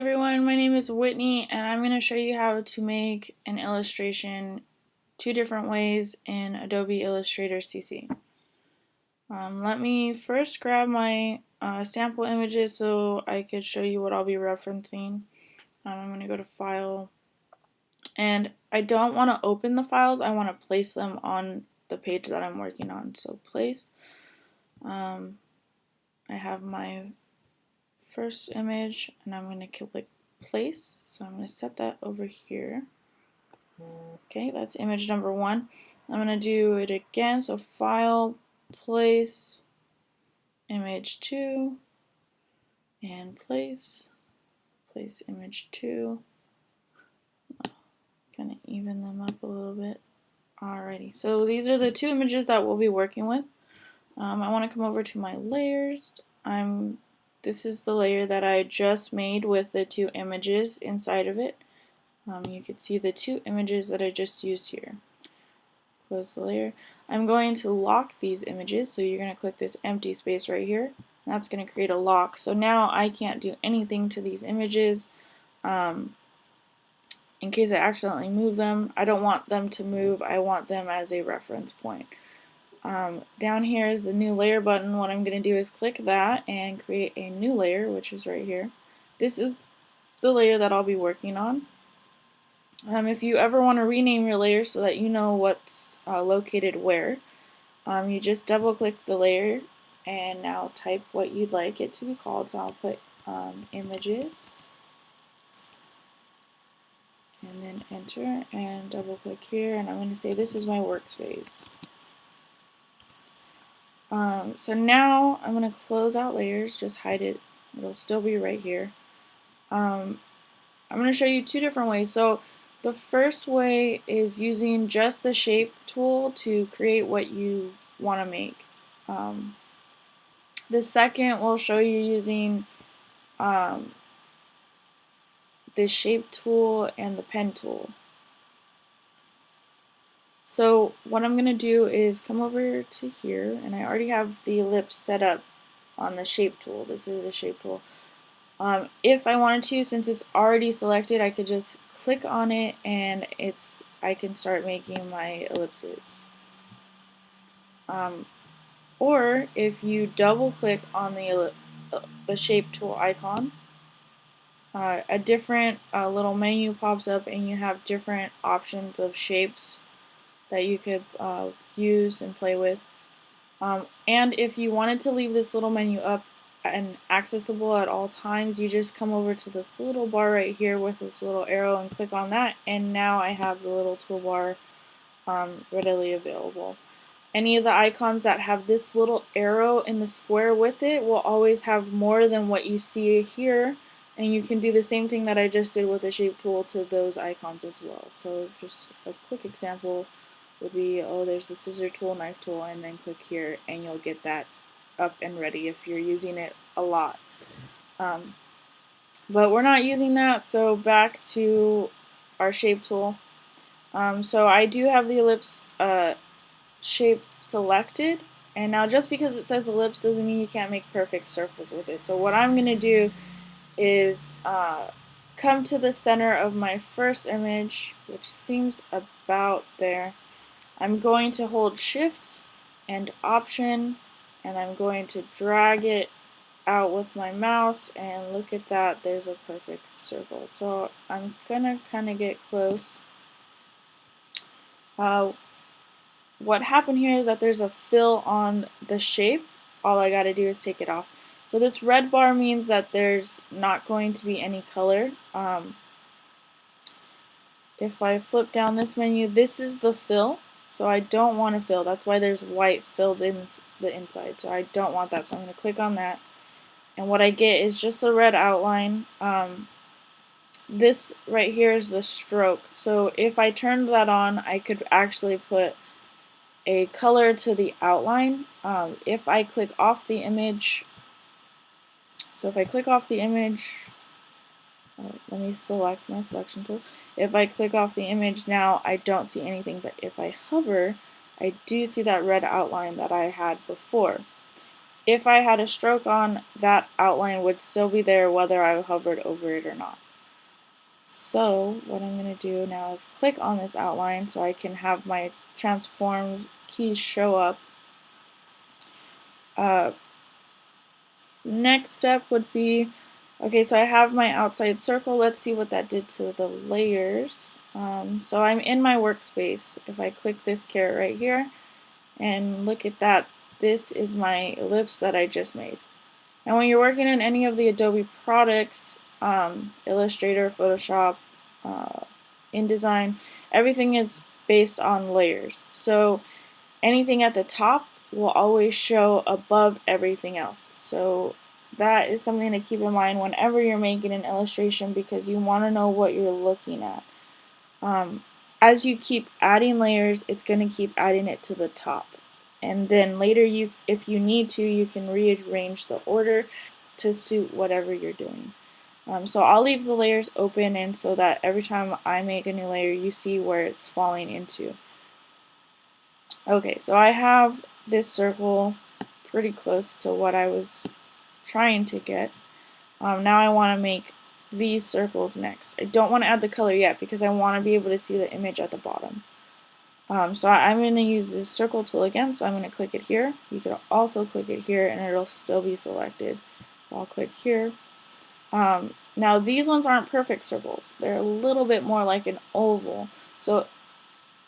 Everyone, my name is Whitney and I'm going to show you how to make an illustration two different ways in Adobe Illustrator CC. Let me first grab my sample images so I could show you what I'll be referencing. I'm going to go to File, and I don't want to open the files, I want to place them on the page that I'm working on. So Place, I have my first image and I'm going to click Place, so I'm going to set that over here. Okay, that's image number 1. I'm going to do it again, so File, Place, image 2, and Place, image 2. Kind of even them up a little bit. Alrighty, so these are the two images that we'll be working with. I want to come over to my layers. This is the layer that I just made with the two images inside of it. You can see the two images that I just used here. Close the layer. I'm going to lock these images, so you're going to click this empty space right here. That's going to create a lock. So now I can't do anything to these images in case I accidentally move them. I don't want them to move, I want them as a reference point. Down here is the new layer button. What I'm going to do is click that and create a new layer, which is right here. This is the layer that I'll be working on. If you ever want to rename your layer so that you know what's located where, you just double click the layer and now type what you'd like it to be called. So I'll put images and then enter and double click here, and I'm going to say this is my workspace. So now I'm going to close out layers, just hide it, it'll still be right here. I'm going to show you two different ways. So the first way is using just the shape tool to create what you want to make. The second will show you using the shape tool and the pen tool. So what I'm going to do is come over to here, and I already have the ellipse set up on the shape tool. This is the shape tool. If I wanted to, since it's already selected, I could just click on it and I can start making my ellipses. Or if you double click on the shape tool icon, a different little menu pops up and you have different options of shapes that you could use and play with. And if you wanted to leave this little menu up and accessible at all times, you just come over to this little bar right here with this little arrow and click on that, and now I have the little toolbar readily available. Any of the icons that have this little arrow in the square with it will always have more than what you see here, and you can do the same thing that I just did with the shape tool to those icons as well. So just a quick example would be, there's the scissor tool, knife tool, and then click here and you'll get that up and ready if you're using it a lot. But we're not using that, so back to our shape tool. So I do have the ellipse shape selected, and now just because it says ellipse doesn't mean you can't make perfect circles with it. So what I'm going to do is come to the center of my first image, which seems about there. I'm going to hold Shift and Option, and I'm going to drag it out with my mouse, and look at that, there's a perfect circle. So I'm gonna kind of get close. What happened here is that there's a fill on the shape. All I gotta do is take it off. So this red bar means that there's not going to be any color. If I flip down this menu, this is the fill. So I don't want to fill. That's why there's white filled in the inside. So I don't want that. So I'm going to click on that. And what I get is just the red outline. This right here is the stroke. So if I turned that on, I could actually put a color to the outline. If I click off the image, let me select my selection tool. If I click off the image now, I don't see anything, but if I hover, I do see that red outline that I had before. if I had a stroke on, that outline would still be there whether I hovered over it or not. So what I'm going to do now is click on this outline so I can have my transform keys show up. Next step would be, okay, so I have my outside circle. Let's see what that did to the layers. So I'm in my workspace. If I click this caret right here and look at that, this is my ellipse that I just made. And when you're working in any of the Adobe products, Illustrator, Photoshop, InDesign, everything is based on layers. So anything at the top will always show above everything else. So that is something to keep in mind whenever you're making an illustration, because you want to know what you're looking at. As you keep adding layers, it's going to keep adding it to the top. And then later, if you need to, you can rearrange the order to suit whatever you're doing. So I'll leave the layers open, and so that every time I make a new layer, you see where it's falling into. Okay, so I have this circle pretty close to what I was trying to get. Now I want to make these circles next. I don't want to add the color yet because I want to be able to see the image at the bottom. So I'm going to use this circle tool again, so I'm going to click it here. You could also click it here and it'll still be selected. So I'll click here. Now these ones aren't perfect circles. They're a little bit more like an oval. So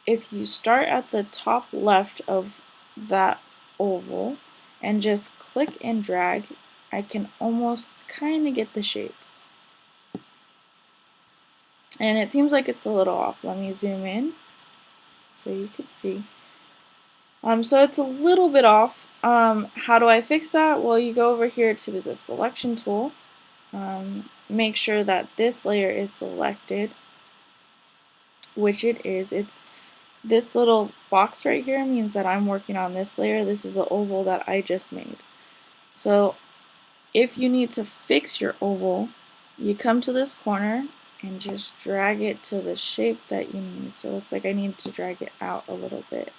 if you start at the top left of that oval and just click and drag, I can almost kind of get the shape. And it seems like it's a little off. Let me zoom in so you can see. So it's a little bit off. How do I fix that? Well, you go over here to the selection tool. Make sure that this layer is selected, which it is. It's this little box right here means that I'm working on this layer. This is the oval that I just made. So if you need to fix your oval, you come to this corner and just drag it to the shape that you need. So it looks like I need to drag it out a little bit.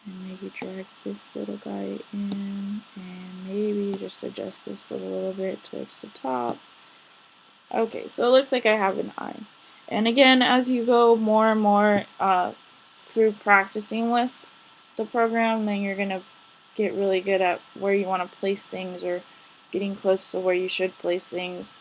And maybe drag this little guy in, and maybe just adjust this a little bit towards the top. Okay, so it looks like I have an eye. And again, as you go more and more through practicing with the program, then you're going to get really good at where you want to place things, or getting close to where you should place things.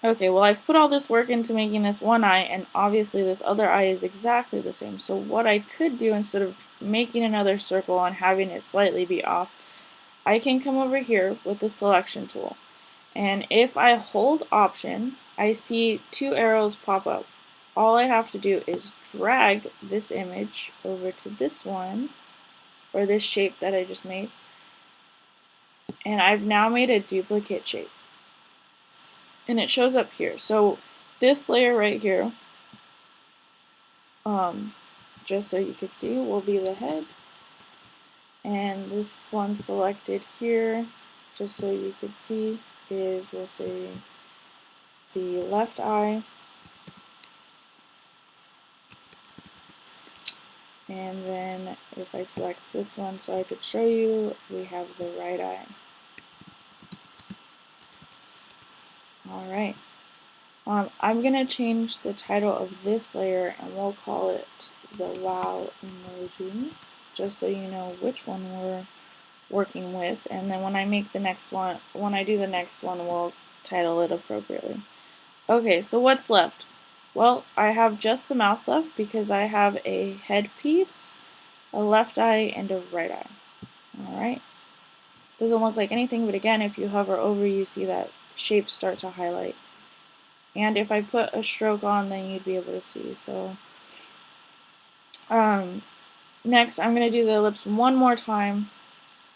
Okay, well, I've put all this work into making this one eye, and obviously this other eye is exactly the same. So what I could do, instead of making another circle and having it slightly be off, I can come over here with the selection tool. And if I hold Option, I see two arrows pop up. All I have to do is drag this image over to this one, or this shape that I just made, and I've now made a duplicate shape. And it shows up here. So this layer right here, just so you can see, will be the head. And this one selected here, just so you can see, is, we'll say, the left eye. And then if I select this one so I could show you, we have the right eye. Alright. I'm going to change the title of this layer, and we'll call it the wow emoji, just so you know which one we're working with. And then when I make the next one, when I do the next one, we'll title it appropriately. Okay, so what's left? Well, I have just the mouth left because I have a headpiece, a left eye, and a right eye. Alright. Doesn't look like anything, but again, if you hover over, you see that shapes start to highlight. And if I put a stroke on, then you'd be able to see. So next, I'm going to do the ellipse one more time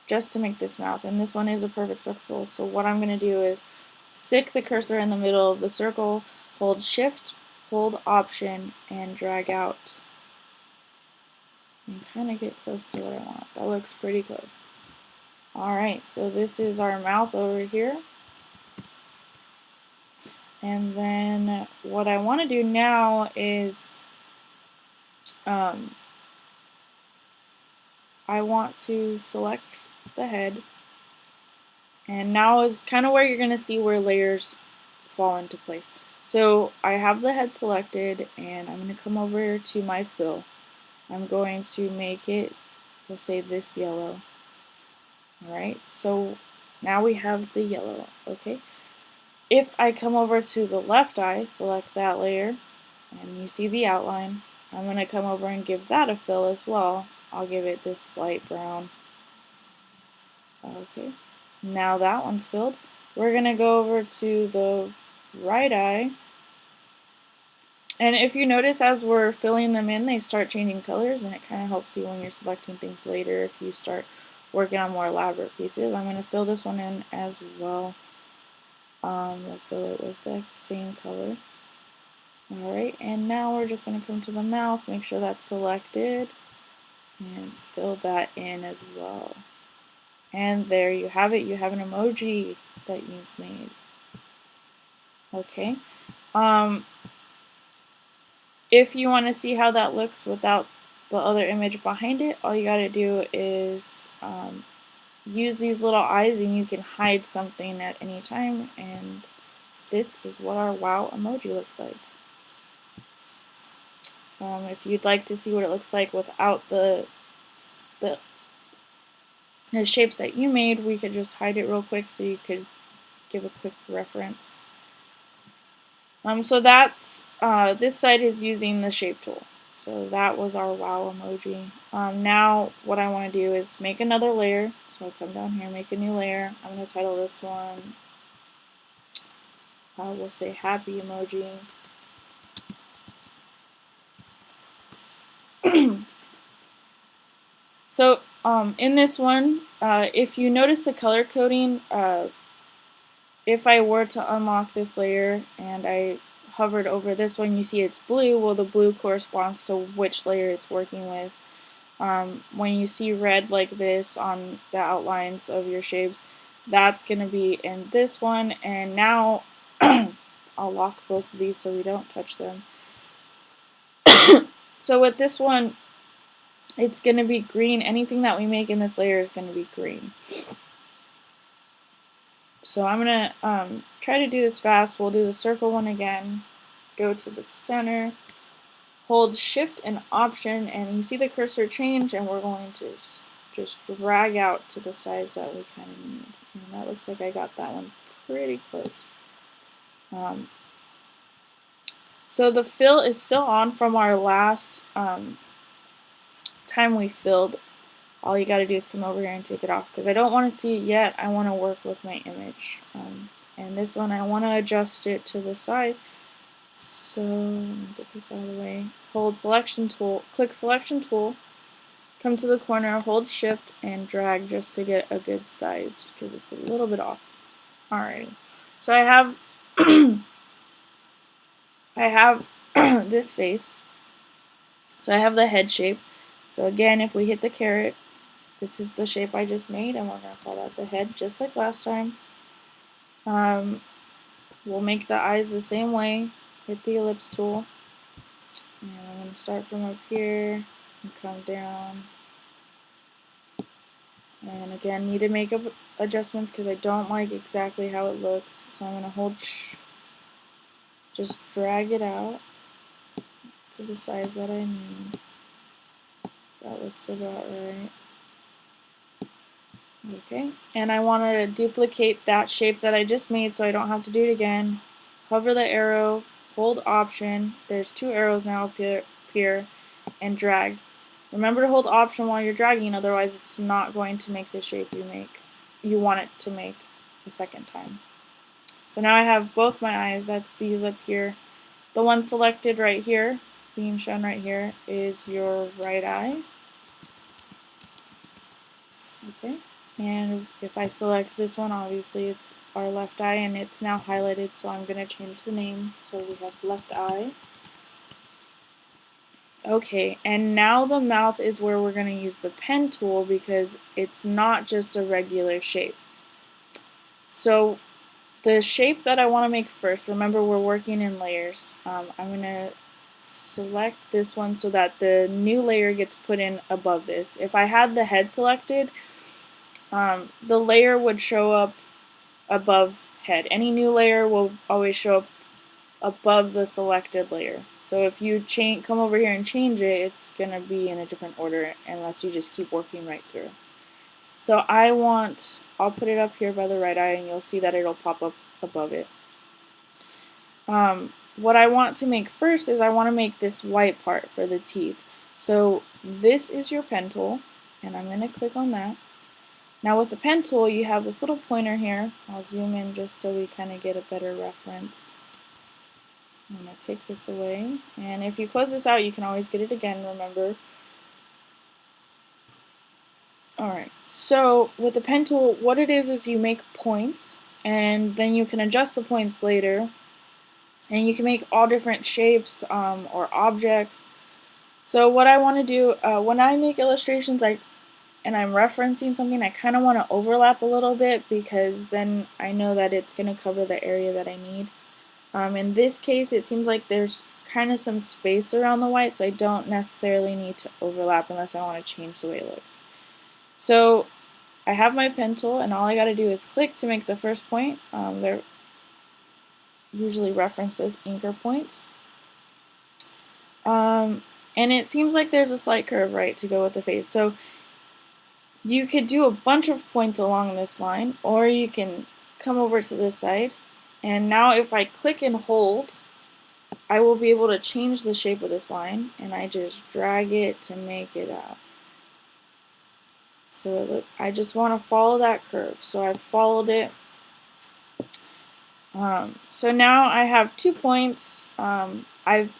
just to make this mouth. And this one is a perfect circle. So what I'm going to do is stick the cursor in the middle of the circle, hold Shift, hold Option, and drag out. And kind of get close to what I want. That looks pretty close. Alright, so this is our mouth over here. And then what I want to do now is I want to select the head, and now is kind of where you're going to see where layers fall into place. So I have the head selected, and I'm going to come over to my fill. I'm going to make it, we'll say this yellow. Alright, so now we have the yellow, okay? If I come over to the left eye, select that layer, and you see the outline, I'm going to come over and give that a fill as well. I'll give it this slight brown. Okay, now that one's filled. We're going to go over to the right eye, and if you notice as we're filling them in, they start changing colors, and it kind of helps you when you're selecting things later if you start working on more elaborate pieces. I'm going to fill this one in as well. We'll fill it with the same color. Alright, and now we're just going to come to the mouth, make sure that's selected, and fill that in as well. And there you have it, you have an emoji that you've made. Okay. If you want to see how that looks without the other image behind it, all you gotta do is use these little eyes, and you can hide something at any time, and this is what our wow emoji looks like. If you'd like to see what it looks like without the shapes that you made, we could just hide it real quick so you could give a quick reference. So that's, this side is using the shape tool. So that was our wow emoji. Now what I want to do is make another layer. So I'll come down here, make a new layer. I'm going to title this one, we'll say happy emoji. So in this one, if you notice the color coding, if I were to unlock this layer and I hovered over this one, you see it's blue. Well, the blue corresponds to which layer it's working with. When you see red like this on the outlines of your shapes, that's going to be in this one. And now I'll lock both of these so we don't touch them. So with this one, it's going to be green. Anything that we make in this layer is going to be green. So I'm going to try to do this fast. We'll do the circle one again. Go to the center. Hold Shift and Option, and you see the cursor change, and we're going to just drag out to the size that we kind of need. And that looks like I got that one pretty close. So the fill is still on from our last time we filled. All you got to do is come over here and take it off, because I don't want to see it yet. I want to work with my image. And this one, I want to adjust it to the size. So let me get this out of the way. Hold Selection Tool, click Selection Tool, come to the corner, hold Shift, and drag just to get a good size, because it's a little bit off. Alrighty. So I have I have this face. So I have the head shape. So again, if we hit the caret, this is the shape I just made, and we're going to call that the head, just like last time. We'll make the eyes the same way. Hit the ellipse tool. And I'm going to start from up here and come down. And again, need to make adjustments because I don't like exactly how it looks. So I'm going to hold, just drag it out to the size that I need. That looks about right. Okay, and I want to duplicate that shape that I just made so I don't have to do it again. Hover the arrow, hold Option, there's two arrows now appear, and drag. Remember to hold Option while you're dragging, otherwise it's not going to make the shape you want it to make the second time. So now I have both my eyes, that's these up here. The one selected right here, being shown right here, is your right eye. Okay. And if I select this one, obviously it's our left eye, and it's now highlighted, so I'm going to change the name. So we have left eye. Okay, and now the mouth is where we're going to use the pen tool, because it's not just a regular shape. So the shape that I want to make first, remember we're working in layers. I'm going to select this one so that the new layer gets put in above this. If I had the head selected, the layer would show up above head. Any new layer will always show up above the selected layer. So if you come over here and change it, it's going to be in a different order unless you just keep working right through. So I'll put it up here by the right eye and you'll see that it'll pop up above it. What I want to make first is I want to make this white part for the teeth. So this is your pen tool, and I'm going to click on that. Now with the pen tool, you have this little pointer here. I'll zoom in just so we kind of get a better reference. I'm going to take this away, and if you close this out, you can always get it again, remember. Alright, so with the pen tool, what it is you make points, and then you can adjust the points later. And you can make all different shapes or objects. So what I want to do, when I make illustrations and I'm referencing something, I kind of want to overlap a little bit because then I know that it's going to cover the area that I need. In this case, it seems like there's kind of some space around the white, so I don't necessarily need to overlap unless I want to change the way it looks. So I have my pen tool, and all I got to do is click to make the first point. They're usually referenced as anchor points. And it seems like there's a slight curve, right, to go with the face. So you could do a bunch of points along this line, or you can come over to this side. And now if I click and hold, I will be able to change the shape of this line, and I just drag it to make it out. So look, I just want to follow that curve. So I've followed it. So now I have 2 points. I've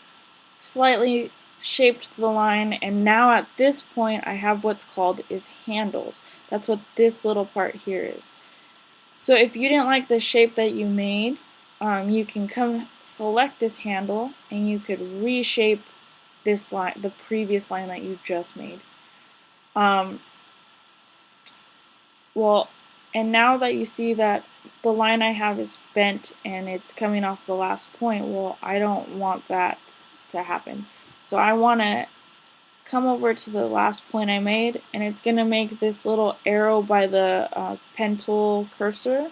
slightly shaped the line, and now at this point I have what's called is handles. That's what this little part here is. So if you didn't like the shape that you made, you can come select this handle and you could reshape this line, the previous line that you just made. And now that you see that the line I have is bent and it's coming off the last point, well, I don't want that to happen. So I want to come over to the last point I made, and it's going to make this little arrow by the pen tool cursor.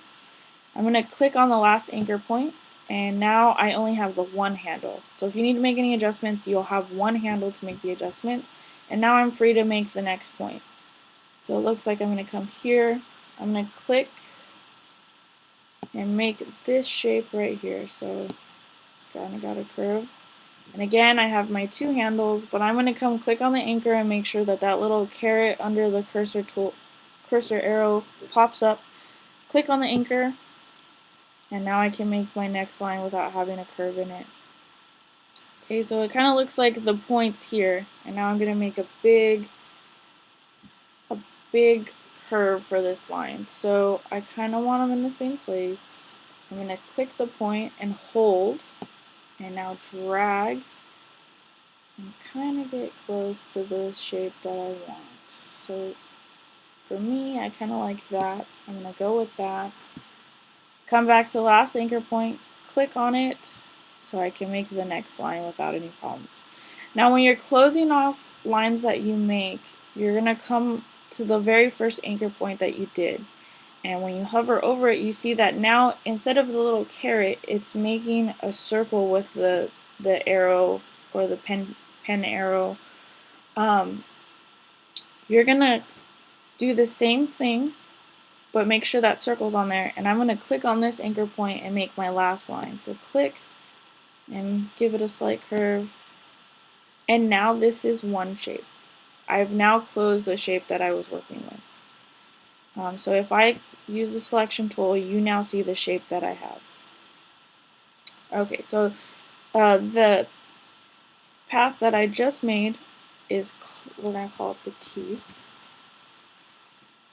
I'm going to click on the last anchor point, and now I only have the one handle. So if you need to make any adjustments, you'll have one handle to make the adjustments. And now I'm free to make the next point. So it looks like I'm going to come here. I'm going to click and make this shape right here. So it's kind of got a curve. And again, I have my 2 handles, but I'm going to come click on the anchor and make sure that that little caret under the cursor arrow pops up. Click on the anchor, and now I can make my next line without having a curve in it. Okay, so it kind of looks like the points here, and now I'm going to make a big curve for this line. So I kind of want them in the same place. I'm going to click the point and hold, and now drag and kind of get close to the shape that I want. So for me, I kind of like that. I'm going to go with that. Come back to the last anchor point, click on it so I can make the next line without any problems. Now when you're closing off lines that you make, you're going to come to the very first anchor point that you did. And when you hover over it, you see that now instead of the little caret, it's making a circle with the arrow or the pen arrow. You're going to do the same thing, but make sure that circle's on there. And I'm going to click on this anchor point and make my last line. So click and give it a slight curve. And now this is one shape. I've now closed the shape that I was working with. So if I use the selection tool, you now see the shape that I have. Okay, so the path that I just made is, we're going to call it the teeth.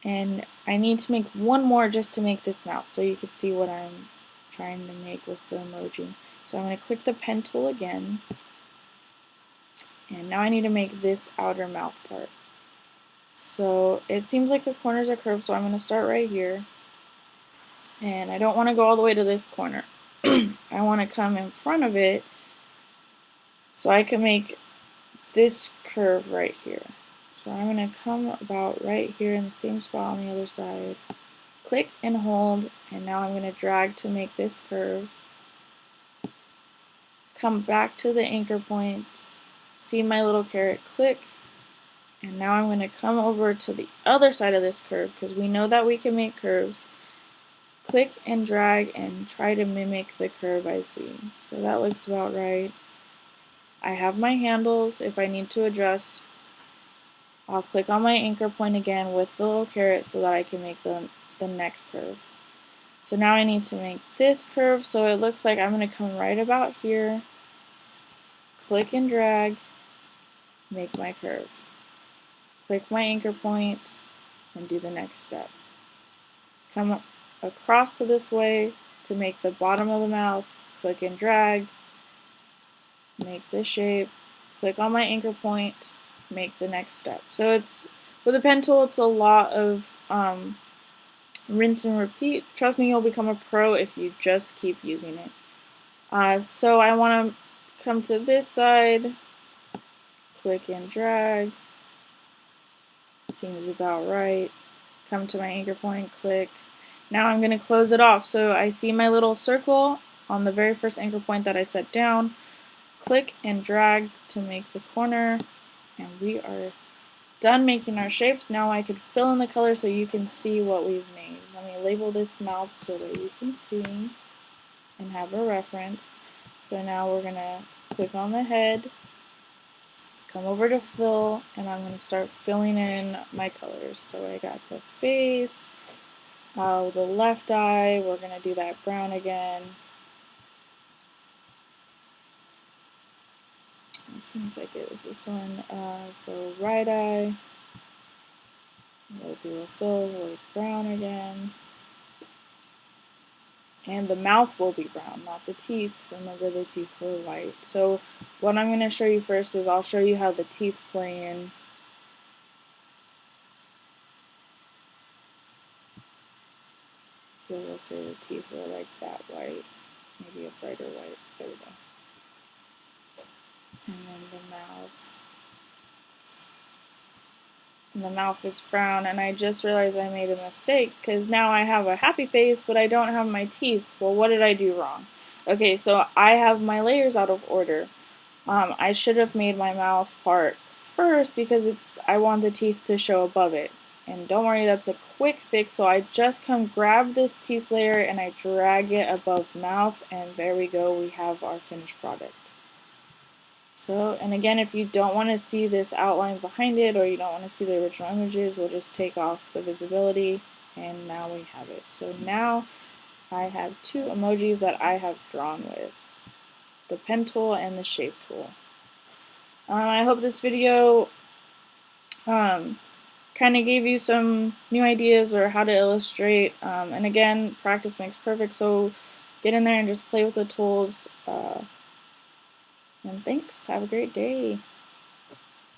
And I need to make one more just to make this mouth so you can see what I'm trying to make with the emoji. So I'm going to click the pen tool again. And now I need to make this outer mouth part. So it seems like the corners are curved, so I'm going to start right here. And I don't want to go all the way to this corner. I want to come in front of it So I can make this curve right here. So I'm going to come about right here in the same spot on the other side. Click and hold, and now I'm going to drag to make this curve. Come back to the anchor point, see my little caret, click, and now I'm going to come over to the other side of this curve because we know that we can make curves. Click and drag and try to mimic the curve I see. So that looks about right. I have my handles. If I need to adjust, I'll click on my anchor point again with the little caret so that I can make the next curve. So now I need to make this curve, so it looks like I'm going to come right about here, click and drag, make my curve. Click my anchor point and do the next step. Come across to this way to make the bottom of the mouth, click and drag, make this shape, click on my anchor point, make the next step. So it's, with a pen tool, it's a lot of rinse and repeat. Trust me, you'll become a pro if you just keep using it. So I want to come to this side, click and drag, seems about right. Come to my anchor point, click. Now I'm going to close it off. So I see my little circle on the very first anchor point that I set down. Click and drag to make the corner, and we are done making our shapes. Now I could fill in the color so you can see what we've made. Let me label this mouth so that you can see and have a reference. So now we're going to click on the head, come over to fill, and I'm going to start filling in my colors. So I got the face, the left eye, we're going to do that brown again. It seems like it was this one. So right eye, we'll do a fill with brown again. And the mouth will be brown, not the teeth. Remember, the teeth were white. So what I'm going to show you first is I'll show you how the teeth play in. So we'll say the teeth were like that white, maybe a brighter white. There we go. And then the mouth. And the mouth is brown, and I just realized I made a mistake because now I have a happy face, but I don't have my teeth. Well, what did I do wrong? Okay, so I have my layers out of order. I should have made my mouth part first because I want the teeth to show above it. And don't worry, that's a quick fix. So I just come grab this teeth layer and I drag it above mouth, and there we go, we have our finished product. So, and again, if you don't want to see this outline behind it or you don't want to see the original images, we'll just take off the visibility, and now we have it. So now I have two emojis that I have drawn with the pen tool and the shape tool. I hope this video kind of gave you some new ideas or how to illustrate. And again, practice makes perfect, so get in there and just play with the tools. And thanks. Have a great day.